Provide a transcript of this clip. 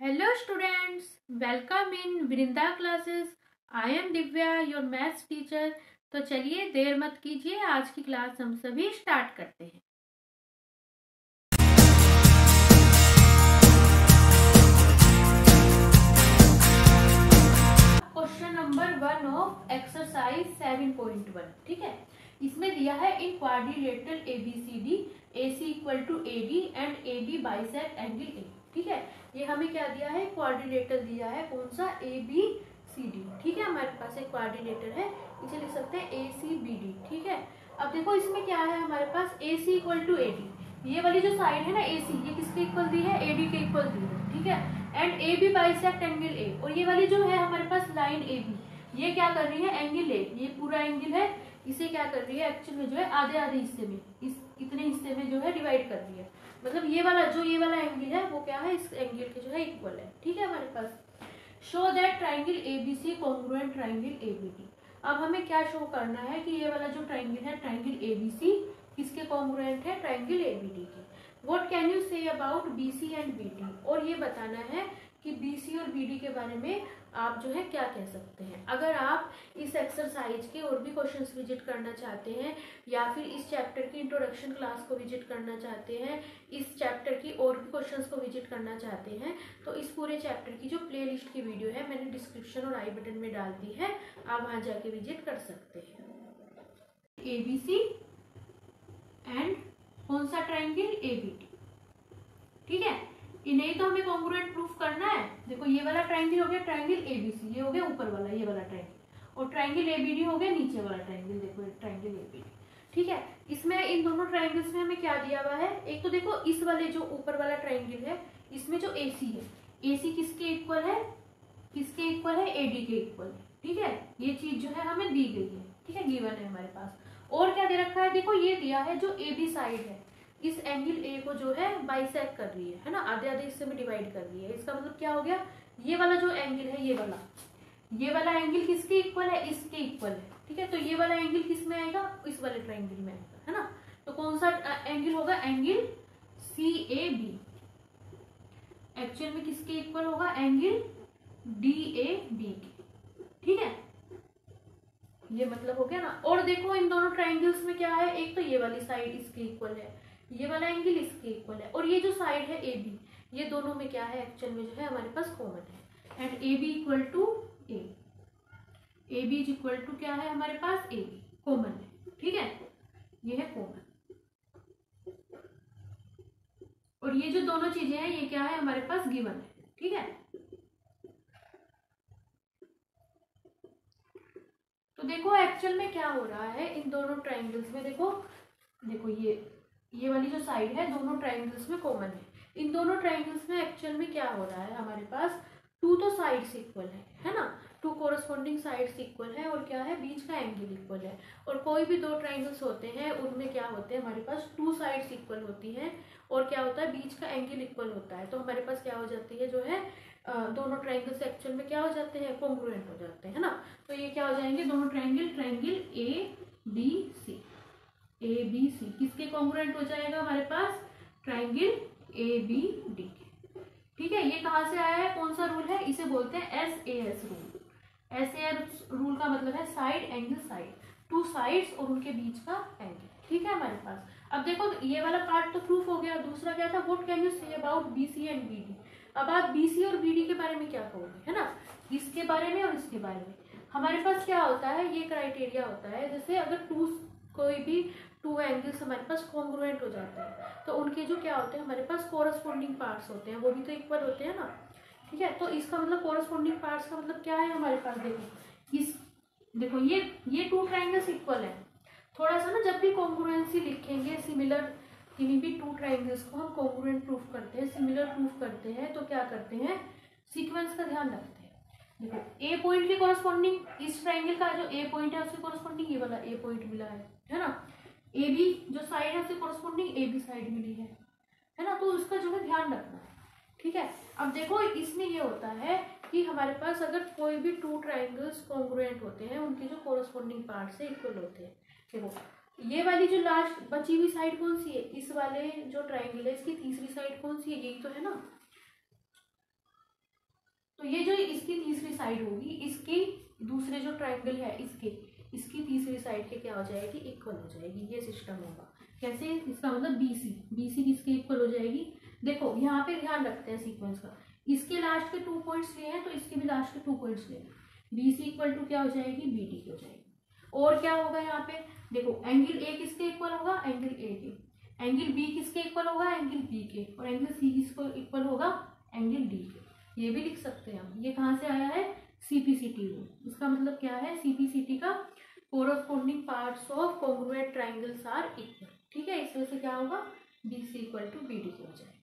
Hello students, welcome in Vrinda classes. I am Divya, your maths teacher. तो चलिए देर मत कीजिए, आज की क्लास हम सभी स्टार्ट करते हैं। Question number 1 of exercise 7.1। ठीक है, इसमें दिया है in quadrilateral ABCD AC equal to AD and AB bisect angle A। ठीक है, ये हमें क्या दिया है, क्वाड्रिलेटरल दिया है, कौन सा, ABCD। ठीक है, हमारे पास एक क्वाड्रिलेटरल है, इसे लिख सकते हैं ACBD। ठीक है, अब देखो इसमें क्या है, हमारे पास AC इक्वल टू AD, ये वाली जो साइड है ना AC, ये किसके इक्वल दी है, AD के इक्वल दी है। ठीक है, and AB bisect angle A, और ये वाली जो है हमारे पास लाइन AB, ये क्या कर रही है, एंगल A, ये पूरा एंगल है, इसे क्या कर रही है, एक्चुअल में जो है आधे आधे हिस्से में, इस इतने हिस्से में जो है डिवाइड कर रही है। मतलब ये वाला एंगल है वो क्या है, इस एंगल के जो है इक्वल है। ठीक है, हमारे पास show that triangle ABC congruent triangle ABD। अब हमें क्या शो करना है कि ये वाला जो ट्राइंगल है, ट्राइंगल ABC किसके कॉन्ग्रुएंट है, ट्राइंगल ABD के। What can you say about BC and BD, और ये बताना है कि BC और BD के बारे में आप जो है क्या कह सकते हैं। अगर आप इस एक्सरसाइज के और भी क्वेश्चंस विजिट करना चाहते हैं, या फिर इस चैप्टर की इंट्रोडक्शन क्लास को विजिट करना चाहते हैं, इस चैप्टर की और भी क्वेश्चंस को विजिट करना चाहते हैं, तो इस पूरे चैप्टर की जो प्लेलिस्ट की वीडियो है मैंने डिस्क्रिप्शन और आई बटन में डाल दी है, आप वहां जाके विजिट कर सकते हैं। ABC एंड कौन सा ट्राइंगल ABD। ठीक है, इन्हें तो हमें कॉन्ग्रुएंट प्रूफ करना है। देखो ये वाला ट्राइंगल हो गया ट्राइंगल ABC, ये हो गया ऊपर वाला ये वाला ट्राइंगल, और ट्राइंगल ABD हो गया नीचे वाला ट्राइंगल। देखो ट्राइंगल ABD। ठीक है, इसमें इन दोनों ट्राइंगल्स में हमें क्या दिया हुआ है, एक तो देखो इस वाले जो ऊपर वाला ट्राइंगल है, इसमें जो AC है, AC किसके इक्वल है, किसके इक्वल है, AD के इक्वल है। ठीक है, ये चीज जो है हमें दी गई है। ठीक है, गिवन है हमारे पास। और क्या दे रखा है, देखो ये दिया है जो AB साइड है, इस एंगल A को जो है बाइसेक्ट कर रही है ना, आधे आधे हिस्से में डिवाइड कर रही है। इसका मतलब क्या हो गया, ये वाला जो एंगल है, ये वाला एंगल किसके इक्वल है, इसके इक्वल है। ठीक है, तो ये वाला एंगल किस में आएगा, इस वाले ट्राइंगल में आएगा, है ना। तो कौन सा एंगल होगा, एंगल CAB। एक्चुअल में किसके इक्वल होगा, एंगल DAB के। ठीक है, ये मतलब हो गया ना। और देखो इन दोनों ट्राइंगल्स में क्या है, एक तो ये वाली साइड इसके इक्वल है, ये वाला एंगल इसके इक्वल है, और ये जो साइड है AB, ये दोनों में क्या है, एक्चुअल में जो है हमारे पास कॉमन है। And AB equal to A, AB is equal to क्या है हमारे पास, AB कॉमन है। ठीक है, ये है कॉमन, और ये जो दोनों चीजें हैं ये क्या है हमारे पास, गिवन है। ठीक है, तो देखो एक्चुअल में क्या हो रहा है इन दोनों ट्राइंगल्स में, देखो देखो ये वाली जो साइड है दोनों ट्राइंगल्स में कॉमन है। इन दोनों ट्राइंगल्स में एक्चुअल में क्या हो रहा है, हमारे पास टू तो साइड्स इक्वल है ना, टू कोरस्पॉन्डिंग साइड्स इक्वल है, और क्या है, बीच का एंगल इक्वल है। और कोई भी दो ट्राइंगल्स होते हैं उनमें क्या होते हैं, हमारे पास टू साइड्स इक्वल होती हैं, और क्या होता है, बीच का एंगल इक्वल होता है। तो हमारे पास क्या हो जाती है, जो है दोनों ट्राइंगल्स एक्चुअल में क्या हो जाते हैं, कॉन्ग्रुएंट हो जाते हैं, है ना। तो ये क्या हो जाएंगे, दोनों ट्राइंगल ABC किसके कॉन्ग्रुएंट हो जाएगा हमारे पास, ट्राइंगल ABD के। ठीक है, ये कहाँ से आया है, कौन सा रूल है, इसे बोलते हैं SAS रूल। SAS रूल का मतलब है side angle side, two sides और उनके बीच का एंगल। ठीक है हमारे पास। अब देखो ये वाला पार्ट तो प्रूफ हो गया, दूसरा क्या था, what can you say about BC and BD। अब आप BC और BD के बारे में क्या कहोगे, है ना, इसके बारे में और इसके बारे में। हमारे पास क्या होता है, ये क्राइटेरिया होता है, जैसे अगर कोई भी टू एंगल्स हमारे पास कॉन्ग्रुएंट हो जाते हैं, तो उनके जो क्या होते हैं, हमारे पास कोरस्पॉन्डिंग पार्ट्स होते हैं, वो भी तो इक्वल होते हैं ना। ठीक है, तो इसका मतलब कोरस्पॉन्डिंग पार्ट्स का मतलब क्या है हमारे पास, देखो ये टू ट्राइंगल्स इक्वल है। थोड़ा सा ना, जब भी कॉन्ग्रुएंसी लिखेंगे, सिमिलर किन्हीं भी टू ट्राइंगल्स को हम कॉन्ग्रुएंट प्रूफ करते हैं, सिमिलर प्रूफ करते हैं, तो क्या करते हैं, सीक्वेंस का ध्यान रखते हैं। देखो A पॉइंट के कोरस्पॉन्डिंग, इस ट्राइंगल का जो A पॉइंट है उसके कोरस्पॉन्डिंग ये वाला A पॉइंट मिला है ना। AB जो साइड है उसके कोरस्पॉन्डिंग AB साइड मिली है ना, तो उसका जो है ध्यान रखना है। ठीक है, अब देखो इसमें ये होता है कि हमारे पास अगर कोई भी टू ट्राइंगल्स कॉन्ग्रुएंट होते हैं, उनके जो कोरस्पॉन्डिंग पार्ट से इक्वल होते हैं। देखो ये वाली जो लास्ट बची हुई साइड कौन सी है, इस वाले जो ट्राइंगल है इसकी तीसरी साइड कौन सी है, यही तो है ना। तो ये जो इसकी तीसरी साइड होगी, इसकी दूसरे जो ट्राइंगल है इसकी तीसरी साइड के क्या हो जाएगी, इक्वल हो जाएगी। ये सिस्टम होगा। कैसे, इसका मतलब BC किसके इक्वल हो जाएगी। देखो यहाँ पे ध्यान रखते हैं सीक्वेंस का, इसके लास्ट के 2 पॉइंट्स लिए हैं तो इसके भी लास्ट के 2 पॉइंट्स लिए। BC इक्वल टू क्या हो जाएगी, BD की हो जाएगी। और क्या होगा यहाँ पे, देखो एंगल A किसके इक्वल होगा, एंगल A के। एंगल B किसके इक्वल होगा, एंगल B के। और एंगल C किसको इक्वल होगा, एंगल D के। ये भी लिख सकते हैं हम। ये कहाँ से आया है, CPCT रूल। इसका मतलब क्या है, CPCT का corresponding parts of congruent triangles are equal. ठीक है, इस वजह से क्या होगा, BC इक्वल टू BD की हो जाएगा।